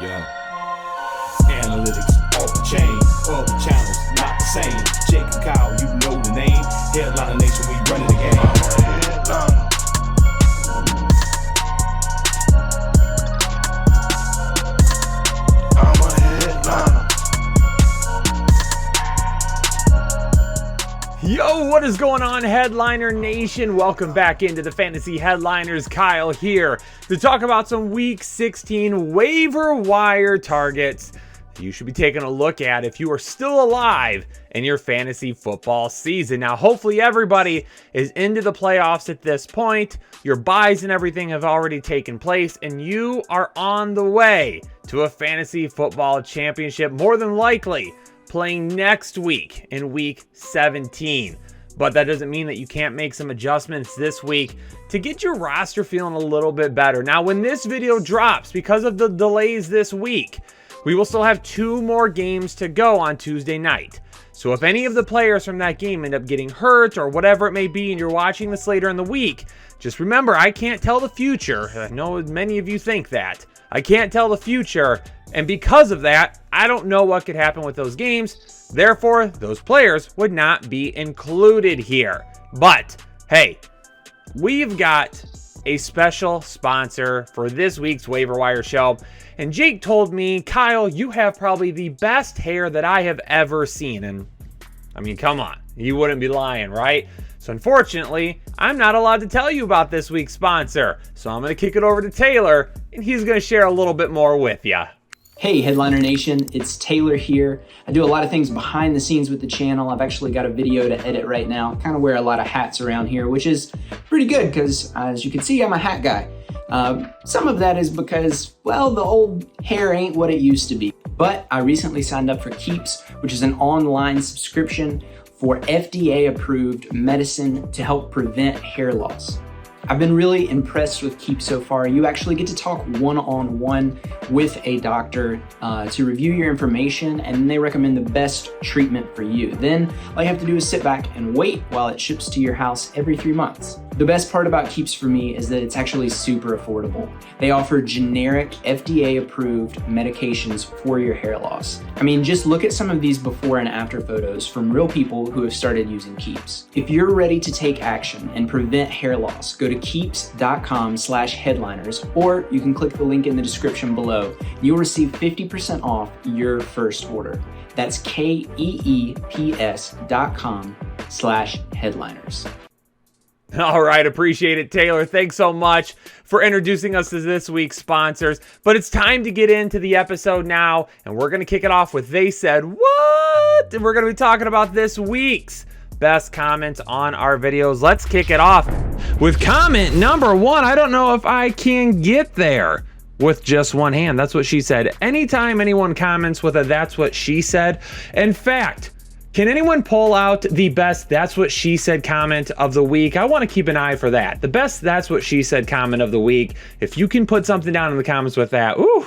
Yeah. Analytics off the chain, other channels not the same. Jake and Kyle, you know the name. Headliner Nation, we running the game. I'm a headliner. Yo, what is going on, Headliner Nation? Welcome back into the Fantasy Headliners. Kyle here to talk about some Week 16 waiver wire targets you should be taking a look at if you are still alive in your fantasy football season. Now, hopefully everybody is into the playoffs at this point. Your buys and everything have already taken place, and you are on the way to a fantasy football championship, more than likely playing next week in week 17. But that doesn't mean that you can't make some adjustments this week to get your roster feeling a little bit better. Now, when this video drops, because of the delays this week, we will still have 2 more games to go on Tuesday night. So if any of the players from that game end up getting hurt or whatever it may be, and you're watching this later in the week, just remember, I can't tell the future. I know many of you think that. I can't tell the future, and because of that, I don't know what could happen with those games. Therefore, those players would not be included here. But, hey, we've got a special sponsor for this week's waiver wire show. And Jake told me, Kyle, you have probably the best hair that I have ever seen. And I mean, come on, you wouldn't be lying, right? So unfortunately, I'm not allowed to tell you about this week's sponsor. So I'm going to kick it over to Taylor, and he's going to share a little bit more with you. Hey Headliner Nation, it's Taylor here. I do a lot of things behind the scenes with the channel. I've actually got a video to edit right now. Kind of wear a lot of hats around here, which is pretty good because as you can see, I'm a hat guy. Some of that is because, well, the old hair ain't what it used to be. But I recently signed up for Keeps, which is an online subscription for FDA-approved medicine to help prevent hair loss. I've been really impressed with Keep so far. You actually get to talk one-on-one with a doctor to review your information, and they recommend the best treatment for you. Then all you have to do is sit back and wait while it ships to your house every 3 months. The best part about Keeps for me is that it's actually super affordable. They offer generic FDA-approved medications for your hair loss. I mean, just look at some of these before and after photos from real people who have started using Keeps. If you're ready to take action and prevent hair loss, go to keeps.com/headliners, or you can click the link in the description below. You'll receive 50% off your first order. That's keeps.com/headliners. All right, appreciate it, Taylor. Thanks so much for introducing us to this week's sponsors. But it's time to get into the episode now, and we're going to kick it off with They Said What? And we're going to be talking about this week's best comments on our videos. Let's kick it off with comment number 1. I don't know if I can get there with just one hand. That's what she said. Anytime anyone comments with a "that's what she said," in fact, can anyone pull out the best "that's what she said" comment of the week? I want to keep an eye for that. The best "that's what she said" comment of the week. If you can put something down in the comments with that, ooh,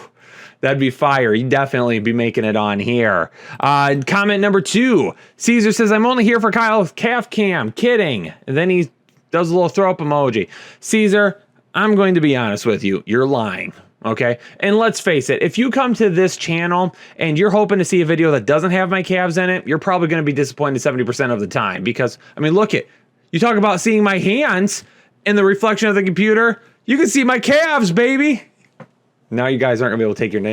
that'd be fire. You'd definitely be making it on here. Comment number 2. Caesar says, "I'm only here for Kyle's calf cam. Kidding." And then he does a little throw up emoji. Caesar, I'm going to be honest with you. You're lying. Okay, and let's face it, if you come to this channel and you're hoping to see a video that doesn't have my calves in it, you're probably going to be disappointed 70% of the time. Because, I mean, look it, you talk about seeing my hands in the reflection of the computer, you can see my calves, baby. Now you guys aren't going to be able to take your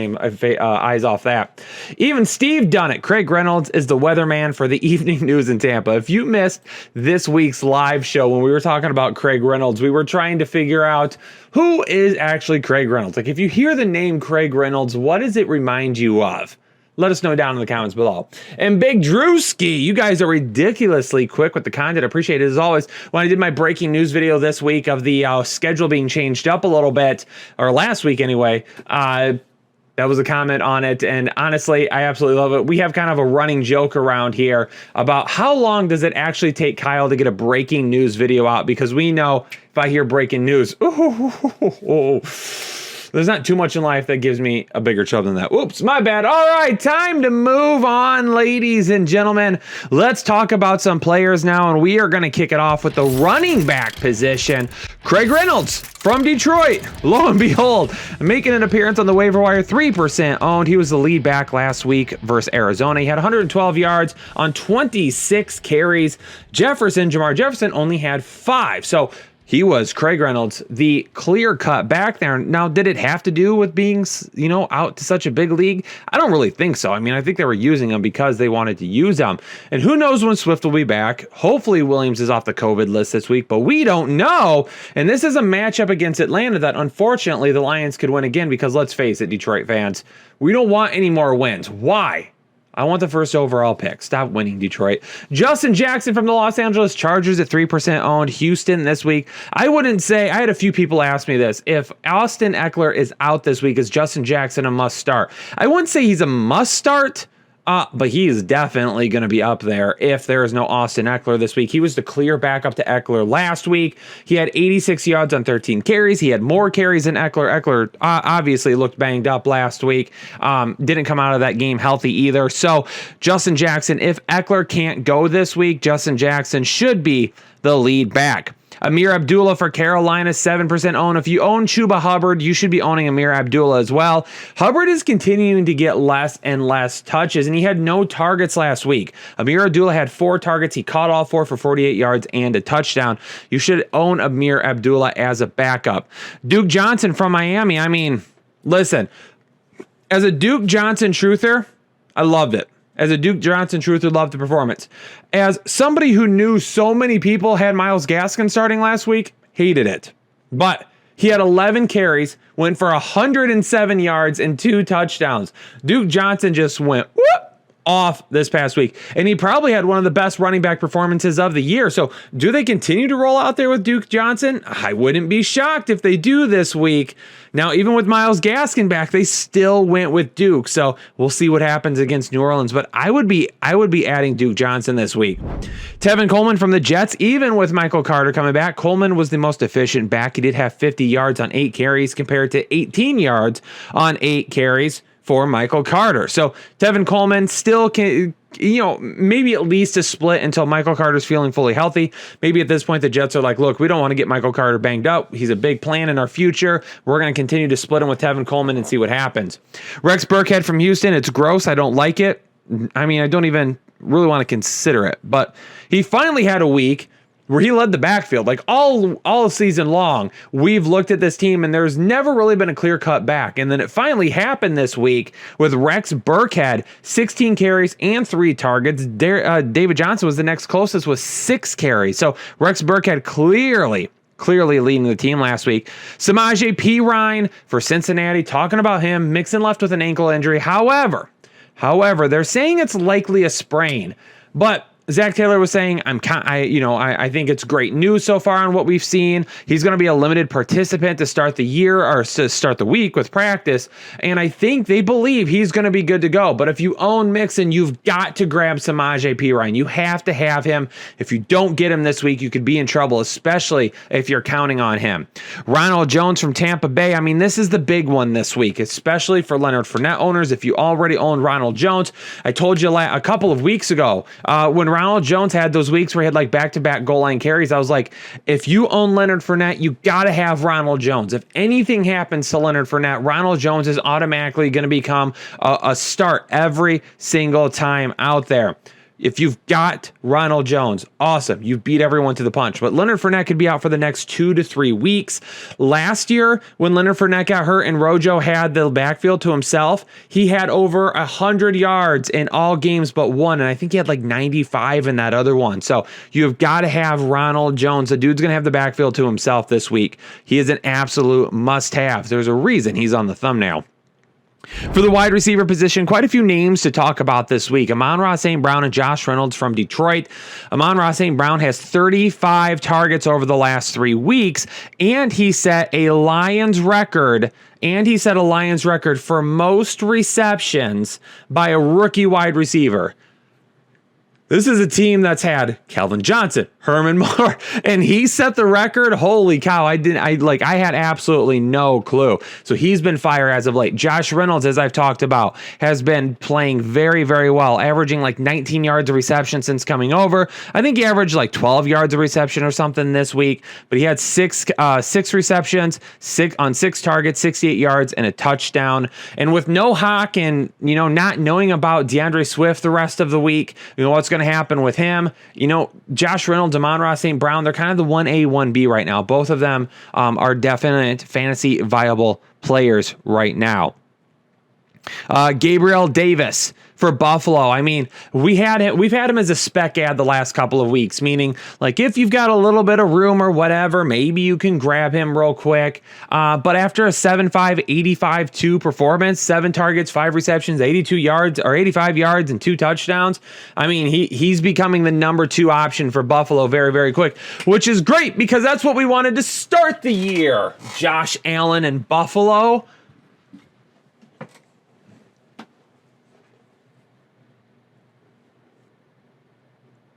eyes off that. Even Steve done it. Craig Reynolds is the weatherman for the evening news in Tampa. If you missed this week's live show when we were talking about Craig Reynolds, we were trying to figure out who is actually Craig Reynolds. Like, if you hear the name Craig Reynolds, what does it remind you of? Let us know down in the comments below. And Big Drewski, you guys are ridiculously quick with the content. Appreciate it as always. When I did my breaking news video this week of the schedule being changed up a little bit, or last week anyway, that was a comment on it. And honestly, I absolutely love it. We have kind of a running joke around here about how long does it actually take Kyle to get a breaking news video out? Because we know if I hear breaking news, There's not too much in life that gives me a bigger chub than that. Oops, my bad. All right, time to move on, ladies and gentlemen. Let's talk about some players now, and we are going to kick it off with the running back position. Craig Reynolds from Detroit, lo and behold, making an appearance on the waiver wire, 3% owned. He was the lead back last week versus Arizona. He had 112 yards on 26 carries. Jamar Jefferson only had 5. So he was, Craig Reynolds, the clear-cut back there. Now, did it have to do with being, out to such a big league? I don't really think so. I mean, I think they were using him because they wanted to use him. And who knows when Swift will be back. Hopefully, Williams is off the COVID list this week, but we don't know. And this is a matchup against Atlanta that, unfortunately, the Lions could win again because, let's face it, Detroit fans, we don't want any more wins. Why? I want the first overall pick. Stop winning, Detroit. Justin Jackson from the Los Angeles Chargers at 3% owned. Houston this week. I wouldn't say, I had a few people ask me this. If Austin Eckler is out this week, is Justin Jackson a must start? I wouldn't say he's a must start, but he is definitely going to be up there if there is no Austin Eckler this week. He was the clear backup to Eckler last week. He had 86 yards on 13 carries. He had more carries than Eckler. Eckler obviously looked banged up last week. Didn't come out of that game healthy either. So Justin Jackson, if Eckler can't go this week, Justin Jackson should be the lead back. Amir Abdullah for Carolina, 7% owned. If you own Chuba Hubbard, you should be owning Amir Abdullah as well. Hubbard is continuing to get less and less touches, and he had no targets last week. Amir Abdullah had 4 targets. He caught all 4 for 48 yards and a touchdown. You should own Amir Abdullah as a backup. Duke Johnson from Miami. I mean, listen, as a Duke Johnson truther, I loved it. As a Duke Johnson truther, loved the performance. As somebody who knew so many people had Myles Gaskin starting last week, hated it. But he had 11 carries, went for 107 yards and 2 touchdowns. Duke Johnson just went off this past week. And he probably had one of the best running back performances of the year. So do they continue to roll out there with Duke Johnson? I wouldn't be shocked if they do this week. Now, even with Myles Gaskin back, they still went with Duke. So we'll see what happens against New Orleans. But I would be adding Duke Johnson this week. Tevin Coleman from the Jets, even with Michael Carter coming back, Coleman was the most efficient back. He did have 50 yards on 8 carries compared to 18 yards on 8 carries for Michael Carter. So Tevin Coleman still can, maybe at least a split until Michael Carter's feeling fully healthy. Maybe at this point the Jets are like, look, we don't want to get Michael Carter banged up. He's a big plan in our future. We're going to continue to split him with Tevin Coleman and see what happens. Rex Burkhead from Houston. It's gross. I don't like it. I mean, I don't even really want to consider it. But he finally had a week where he led the backfield. Like all season long, we've looked at this team and there's never really been a clear-cut back. And then it finally happened this week with Rex Burkhead, 16 carries and 3 targets. David Johnson was the next closest with 6 carries. So Rex Burkhead clearly leading the team last week. Samaje Perine for Cincinnati, talking about him. Mixon left with an ankle injury. However, they're saying it's likely a sprain. But Zach Taylor was saying, I think it's great news so far on what we've seen. He's going to be a limited participant to start the year or to start the week with practice. And I think they believe he's going to be good to go. But if you own Mixon, you've got to grab Samaje Perine. You have to have him. If you don't get him this week, you could be in trouble, especially if you're counting on him. Ronald Jones from Tampa Bay. I mean, this is the big one this week, especially for Leonard Fournette owners. If you already own Ronald Jones, I told you a couple of weeks ago when Ronald Jones had those weeks where he had like back-to-back goal line carries, I was like, if you own Leonard Fournette, you got to have Ronald Jones. If anything happens to Leonard Fournette, Ronald Jones is automatically going to become a start every single time out there. If you've got Ronald Jones, awesome. You've beat everyone to the punch. But Leonard Fournette could be out for the next 2 to 3 weeks. Last year, when Leonard Fournette got hurt and Rojo had the backfield to himself, he had over 100 yards in all games but one. And I think he had like 95 in that other one. So you've got to have Ronald Jones. The dude's going to have the backfield to himself this week. He is an absolute must-have. There's a reason he's on the thumbnail. For the wide receiver position, quite a few names to talk about this week. Amon-Ra St. Brown and Josh Reynolds from Detroit. Amon-Ra St. Brown has 35 targets over the last 3 weeks, and he set a Lions record. For most receptions by a rookie wide receiver. This is a team that's had Calvin Johnson, Herman Moore, and he set the record. Holy cow. I had absolutely no clue. So he's been fire as of late. Josh Reynolds, as I've talked about, has been playing very, very well, averaging like 19 yards of reception since coming over. I think he averaged like 12 yards of reception or something this week, but he had six receptions, on 6 targets, 68 yards, and a touchdown. And with no Hawk and, not knowing about DeAndre Swift the rest of the week, what's going to happen with him, Josh Reynolds, Amon-Ra St. Brown, they're kind of the 1A, 1B right now. Both of them are definite fantasy viable players right now. Gabriel Davis for Buffalo. I mean, we've had him as a spec ad the last couple of weeks, meaning like if you've got a little bit of room or whatever, maybe you can grab him real quick. But after a 7.5, 85-2 performance, 7 targets, 5 receptions, 85 yards and 2 touchdowns. I mean, he's becoming the number 2 option for Buffalo very, very quick, which is great because that's what we wanted to start the year. Josh Allen and Buffalo.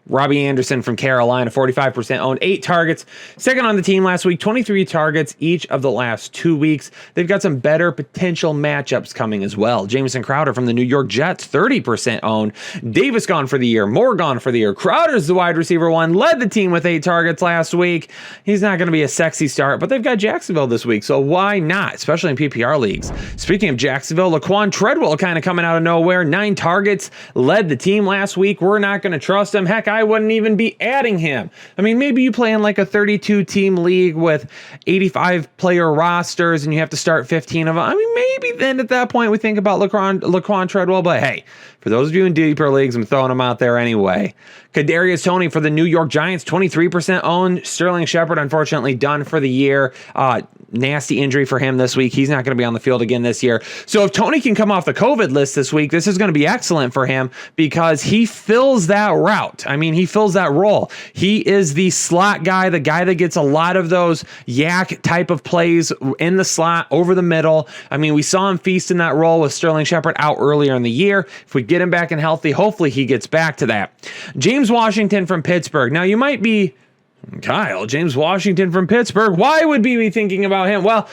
Robbie Anderson from Carolina, 45% owned, 8 targets, second on the team last week, 23 targets each of the last 2 weeks. They've got some better potential matchups coming as well. Jamison Crowder from the New York Jets, 30% owned. Davis gone for the year, Moore gone for the year. Crowder's the wide receiver 1, led the team with 8 targets last week. He's not going to be a sexy start, but they've got Jacksonville this week, so why not, especially in PPR leagues. Speaking of Jacksonville, Laquan Treadwell kind of coming out of nowhere, 9 targets, led the team last week. We're not going to trust him. Heck, I wouldn't even be adding him. I mean, maybe you play in like a 32 team league with 85 player rosters and you have to start 15 of them. I mean, maybe then at that point we think about Laquan Treadwell, but hey, for those of you in deeper leagues, I'm throwing them out there anyway. Kadarius Toney for the New York Giants, 23% owned. Sterling Shepard, unfortunately, done for the year. Nasty injury for him this week. He's not going to be on the field again this year. So if Toney can come off the COVID list this week, this is going to be excellent for him because he fills that route. I mean, he fills that role. He is the slot guy, the guy that gets a lot of those yak type of plays in the slot over the middle. I mean, we saw him feast in that role with Sterling Shepard out earlier in the year. If we get him back and healthy, hopefully he gets back to that. James Washington from Pittsburgh. Now you might be, Kyle, James Washington from Pittsburgh, why would we be thinking about him? Well,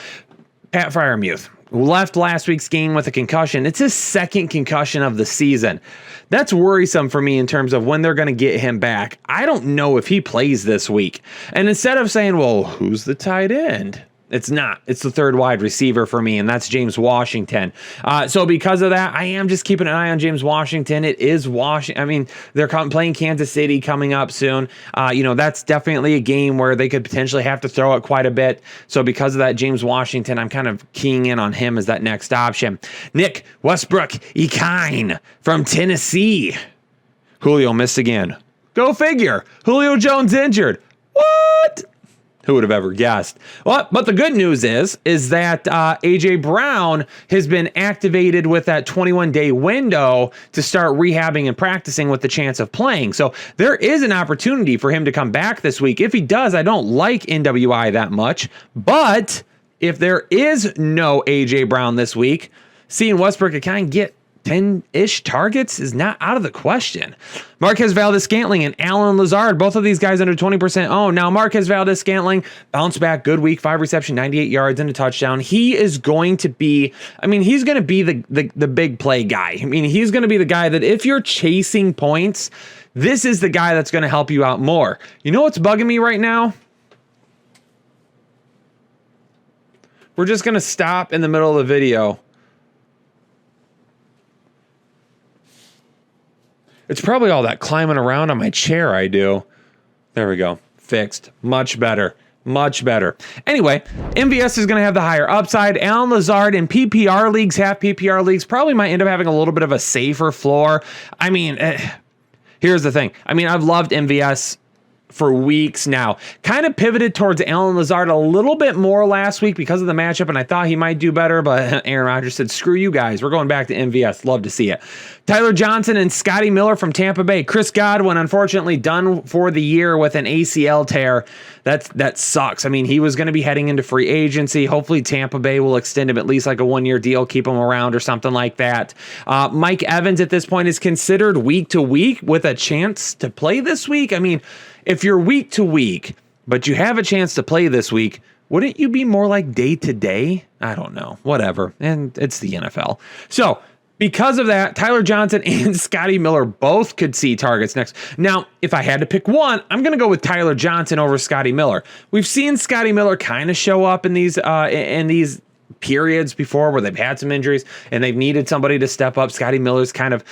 Pat Freiermuth left last week's game with a concussion. It's his second concussion of the season. That's worrisome for me in terms of when they're going to get him back. I don't know if he plays this week. And instead of saying, well, who's the tight end? It's not. It's the third wide receiver for me, and that's James Washington. So because of that, I am just keeping an eye on James Washington. It is Washington. I mean, they're playing Kansas City coming up soon. That's definitely a game where they could potentially have to throw it quite a bit. So because of that, James Washington, I'm kind of keying in on him as that next option. Nick Westbrook-Ikine from Tennessee. Julio missed again. Go figure. Julio Jones injured. What? Who would have ever guessed? Well, but the good news is that A.J. Brown has been activated with that 21-day window to start rehabbing and practicing with the chance of playing. So there is an opportunity for him to come back this week. If he does, I don't like NWI that much. But if there is no A.J. Brown this week, seeing Westbrook-Ikine get 10-ish targets is not out of the question. Marquez Valdes-Scantling and Alan Lazard, both of these guys under 20% owned. Now, Marquez Valdes-Scantling bounced back, good week, 5 reception, 98 yards and a touchdown. He is going to be, he's going to be the big play guy. He's going to be the guy that if you're chasing points, this is the guy that's going to help you out more. You know what's bugging me right now? We're just going to stop in the middle of the video. It's probably all that climbing around on my chair I do. There we go. Fixed. Much better. Much better. Anyway, MVS is going to have the higher upside. Alan Lazard in PPR leagues, half PPR leagues, probably might end up having a little bit of a safer floor. Here's the thing. I've loved MVS for weeks now. Kind of pivoted towards Alan Lazard a little bit more last week because of the matchup, and I thought he might do better, but Aaron Rodgers said, screw you guys. We're going back to MVS. Love to see it. Tyler Johnson and Scotty Miller from Tampa Bay. Chris Godwin, unfortunately, done for the year with an ACL tear. That sucks. He was going to be heading into free agency. Hopefully Tampa Bay will extend him at least like a 1-year deal, keep him around or something like that. Mike Evans at this point is considered week to week with a chance to play this week. if you're week to week, but you have a chance to play this week, wouldn't you be more like day to day? I don't know. Whatever. And it's the NFL. So because of that, Tyler Johnson and Scotty Miller both could see targets next. Now, if I had to pick one, I'm going to go with Tyler Johnson over Scotty Miller. We've seen Scotty Miller kind of show up in these periods before where they've had some injuries and they've needed somebody to step up. Scotty Miller's kind of,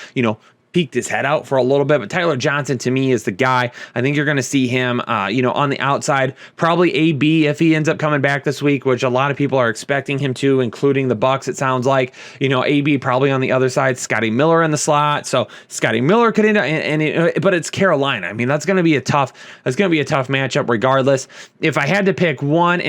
peeked his head out for a little bit, but Tyler Johnson to me is the guy. I think you're going to see him, on the outside, probably AB if he ends up coming back this week, which a lot of people are expecting him to, including the Bucs. It sounds like, AB probably on the other side, Scotty Miller in the slot. So Scotty Miller could end up, but it's Carolina. I mean, that's going to be a tough matchup regardless. If I had to pick one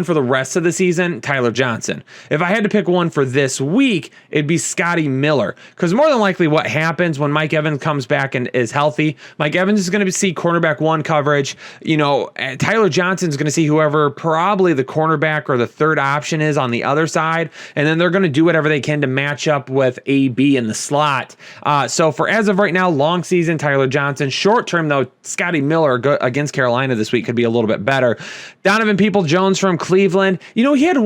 for the rest of the season, Tyler Johnson. If I had to pick one for this week, it'd be Scotty Miller, because more than likely what happens when Mike Evans comes back and is healthy, Mike Evans is going to see cornerback one coverage. Tyler Johnson's going to see whoever probably the cornerback or the third option is on the other side, and then they're going to do whatever they can to match up with AB in the slot. So for as of right now, long season, Tyler Johnson. Short term though, Scotty Miller against Carolina this week could be a little bit better. Donovan Peoples-Jones from Cleveland. He had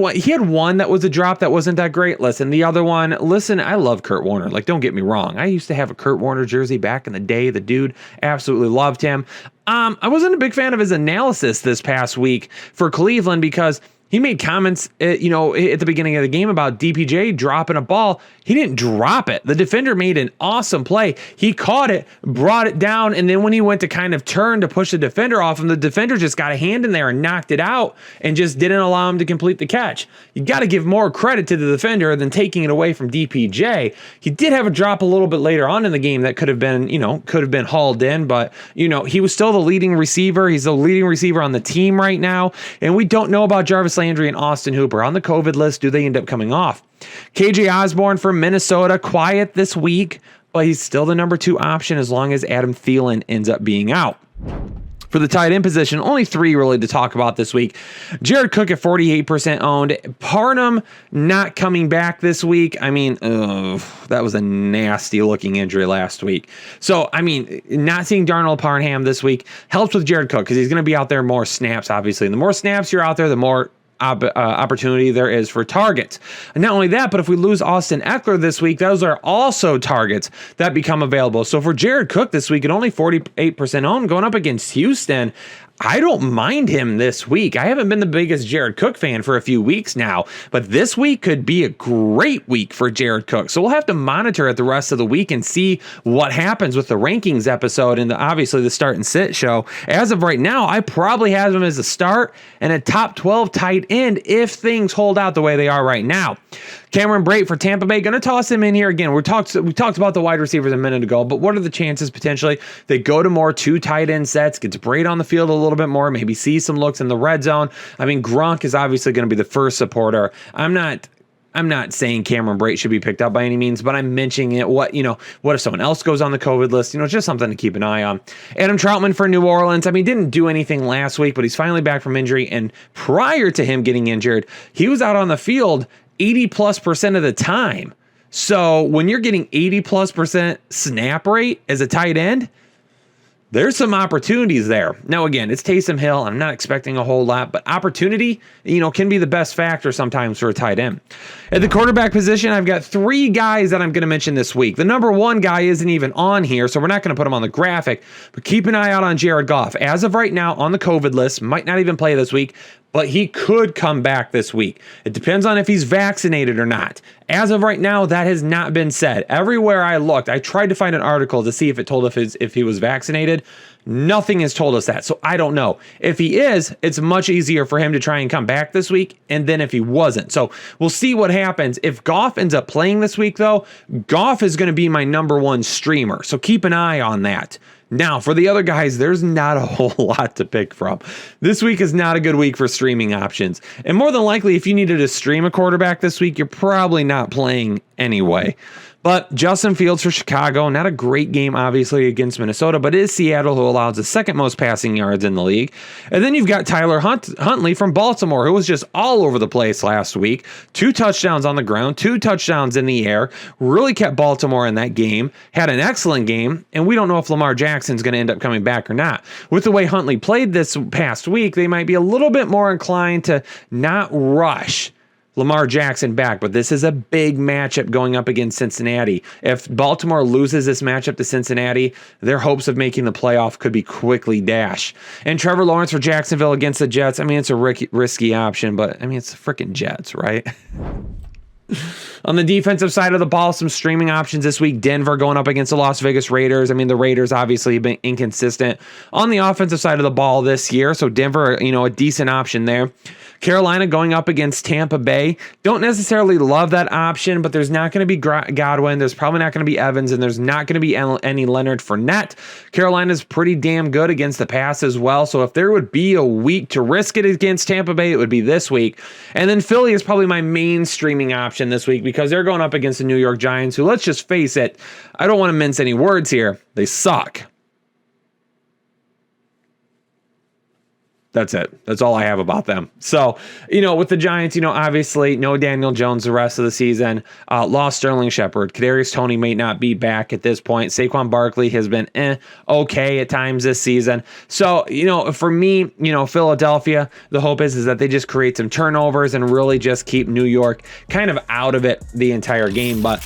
one that was a drop that wasn't that great. The other one, I love Kurt Warner. Don't get me wrong. I used to have a Kurt Warner jersey back in the day. The dude, absolutely loved him. I wasn't a big fan of his analysis this past week for Cleveland because he made comments, at the beginning of the game about DPJ dropping a ball. He didn't drop it. The defender made an awesome play. He caught it, brought it down, and then when he went to kind of turn to push the defender off him, the defender just got a hand in there and knocked it out and just didn't allow him to complete the catch. You got to give more credit to the defender than taking it away from DPJ. He did have a drop a little bit later on in the game that could have been hauled in, but, he was still the leading receiver. He's the leading receiver on the team right now, and we don't know about Jarvis Landry and Austin Hooper on the COVID list. Do they end up coming off? KJ Osborne from Minnesota, quiet this week, but he's still the number 2 option as long as Adam Thielen ends up being out. For the tight end position, only 3 really to talk about this week. Jared Cook at 48% owned. Parham not coming back this week. I mean, that was a nasty looking injury last week. So, not seeing Darnell Parham this week helps with Jared Cook because he's going to be out there more snaps, obviously. And the more snaps you're out there, the more opportunity there is for targets. And not only that, but if we lose Austin Eckler this week, those are also targets that become available. So for Jared Cook this week at only 48% owned, going up against Houston, I don't mind him this week. I haven't been the biggest Jared Cook fan for a few weeks now, but this week could be a great week for Jared Cook. So we'll have to monitor it the rest of the week and see what happens with the rankings episode and obviously the start and sit show. As of right now, I probably have him as a start and a top 12 tight end if things hold out the way they are right now. Cameron Brate for Tampa Bay, going to toss him in here again. We talked about the wide receivers a minute ago, but what are the chances potentially they go to more 2 tight end sets, gets Brate on the field a little bit more, maybe see some looks in the red zone. Gronk is obviously going to be the first supporter. I'm not saying Cameron Brate should be picked up by any means, but I'm mentioning it. What if someone else goes on the COVID list? It's just something to keep an eye on. Adam Troutman for New Orleans. Didn't do anything last week, but he's finally back from injury. And prior to him getting injured, he was out on the field 80+% of the time. So when you're getting 80+% snap rate as a tight end, there's some opportunities there. Now, again, it's Taysom Hill. I'm not expecting a whole lot, but opportunity, can be the best factor sometimes for a tight end. At the quarterback position, I've got 3 guys that I'm going to mention this week. The number 1 guy isn't even on here, so we're not going to put him on the graphic, but keep an eye out on Jared Goff. As of right now, on the COVID list, might not even play this week, but he could come back this week. It depends on if he's vaccinated or not. As of right now, that has not been said. Everywhere I looked, I tried to find an article to see if it told if he was vaccinated. Nothing has told us that, so I don't know. If he is, it's much easier for him to try and come back this week, and then if he wasn't. So we'll see what happens. If Goff ends up playing this week, though, Goff is going to be my number 1 streamer, so keep an eye on that. Now, for the other guys, there's not a whole lot to pick from. This week is not a good week for streaming options. And more than likely, if you needed to stream a quarterback this week, you're probably not not playing anyway. But Justin Fields for Chicago, not a great game, obviously, against Minnesota, but it is Seattle who allows the second most passing yards in the league. And then you've got Tyler Huntley from Baltimore, who was just all over the place last week. 2 touchdowns on the ground, 2 touchdowns in the air, really kept Baltimore in that game, had an excellent game, and we don't know if Lamar Jackson's going to end up coming back or not. With the way Huntley played this past week, they might be a little bit more inclined to not rush Lamar Jackson back, but this is a big matchup going up against Cincinnati. If Baltimore loses this matchup to Cincinnati, their hopes of making the playoff could be quickly dashed. And Trevor Lawrence for Jacksonville against the Jets, I mean, it's a risky option, but I mean, it's the freaking Jets, right? On the defensive side of the ball, some streaming options this week. Denver going up against the Las Vegas Raiders. I mean, the Raiders obviously have been inconsistent on the offensive side of the ball this year, so Denver, a decent option there. Carolina going up against Tampa Bay. Don't necessarily love that option, but there's not going to be Godwin. There's probably not going to be Evans, and there's not going to be any Leonard Fournette. Carolina's pretty damn good against the pass as well, so if there would be a week to risk it against Tampa Bay, it would be this week. And then Philly is probably my main streaming option this week because they're going up against the New York Giants, who, let's just face it, I don't want to mince any words here. They suck. That's it. That's all I have about them. So, with the Giants, obviously no Daniel Jones the rest of the season. Lost Sterling Shepard. Kadarius Toney may not be back at this point. Saquon Barkley has been okay at times this season. So, for me, Philadelphia, the hope is that they just create some turnovers and really just keep New York kind of out of it the entire game. But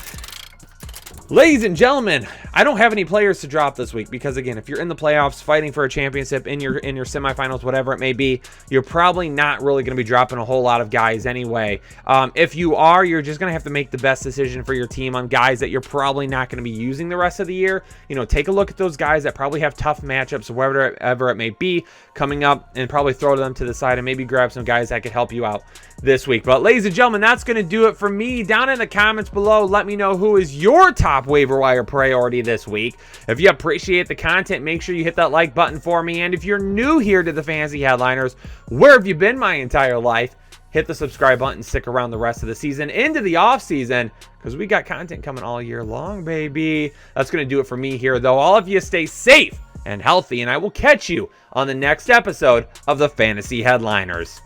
ladies and gentlemen, I don't have any players to drop this week because, again, if you're in the playoffs fighting for a championship in your semifinals, whatever it may be, you're probably not really going to be dropping a whole lot of guys anyway. If you are, you're just going to have to make the best decision for your team on guys that you're probably not going to be using the rest of the year. Take a look at those guys that probably have tough matchups, wherever it may be, coming up, and probably throw them to the side and maybe grab some guys that could help you out this week. But ladies and gentlemen, that's going to do it for me. Down in the comments below, let me know who is your top waiver wire priority this week. If you appreciate the content, make sure you hit that like button for me. And if you're new here to the Fantasy Headliners, where have you been my entire life? Hit the subscribe button, stick around the rest of the season into the off season because we got content coming all year long, baby. That's going to do it for me here, though. All of you stay safe and healthy, and I will catch you on the next episode of the Fantasy Headliners.